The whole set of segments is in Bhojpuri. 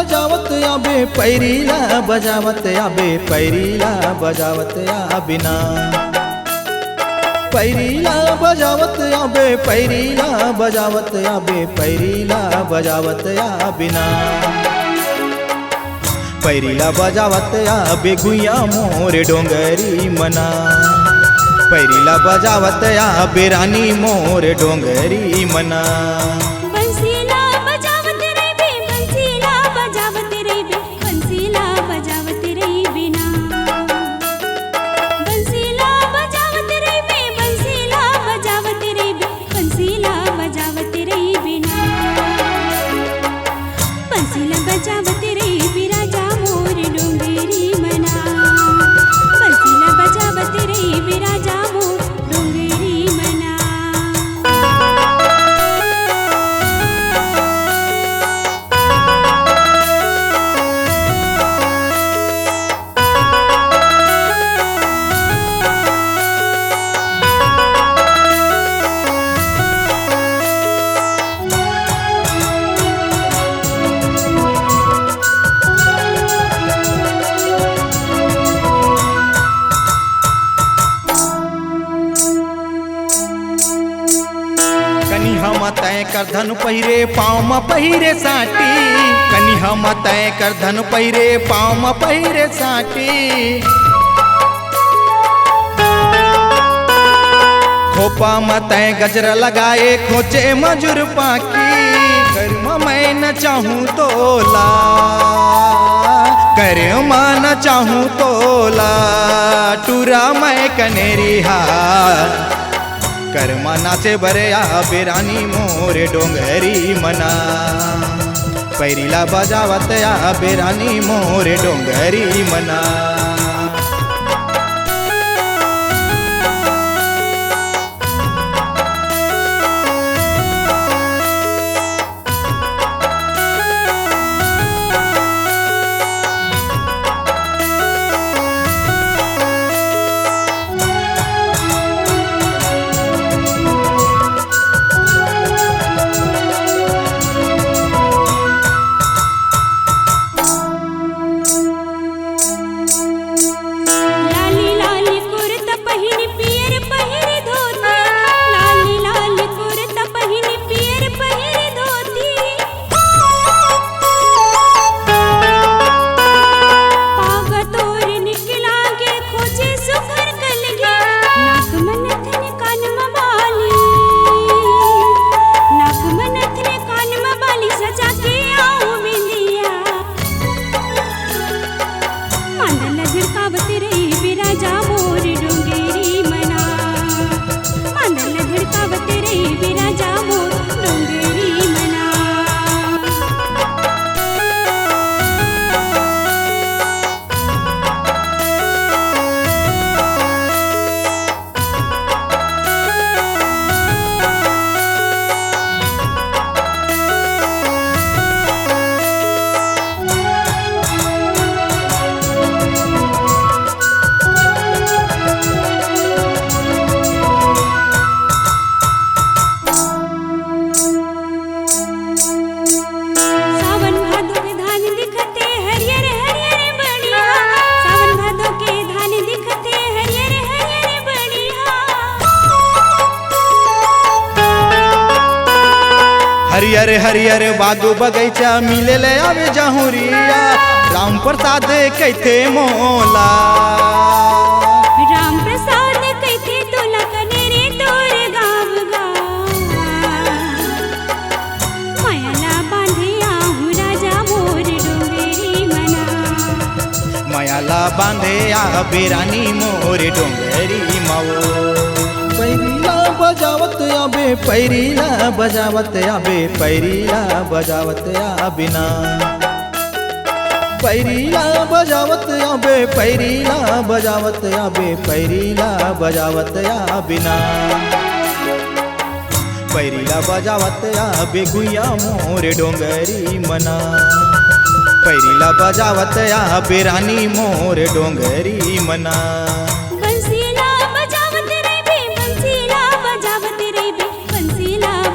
बजावत आबे पैरीला बजावत आबे पैरीला बजावत आबिना पैरीला बजावत आबे पैरीला बजावत आबे पैरीला बजावत आबिना पैरीला बजावत आबे गुइया मोर डोंगरी मना पैरीला बजावत आबे रानी मोर डोंगरी मना हम तय कर धनु पहिरे पाँव में पहिरे साटी कनी हम तय कर धनु पहिरे पाँव में पहिरे साटी खोपा में तय गजरा लगाए खोचे मजूर पाकी कर मैं न चाहूँ तोला कर न चाहूँ तोला टूरा मैं कनेरी हार कर मना से बरे आबे रानी मोर डोंगरी मना पैरीला बजावत आबे रानी मोर डोंगरी मना हरियर हरियर बागो बगैचा मिले ले आवे जहुरिया राम प्रसाद कहते मोला राम प्रसाद कहते तोला कनेरे तोर गाँव गा मायाला बांधे आहू राजा मोर डोंगरी मना मायाला बांधे आबे रानी मोर डोंगरी माओ पैरीला बजावत आबे पैरीला बजावत आबे पैरीला बजावत आबिना पैरीला बजावत आबे पैरीला बजावत आबे पैरीला बजावत आबिना पैरीला बजावत आबे गुइया मोर डोंगरी मना पैरीला बजावत आबे रानी मोर डोंगरी मना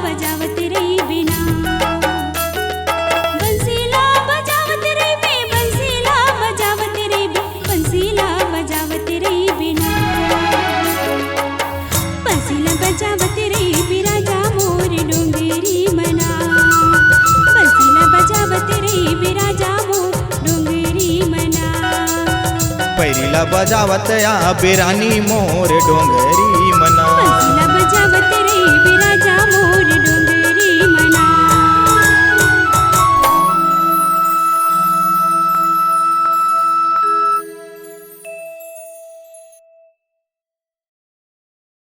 बजावत रही बिना बंसीला बजावत पैरीला बजावत या बिराणी मोर डोंगरी म्हणा बंसीला बजावत रे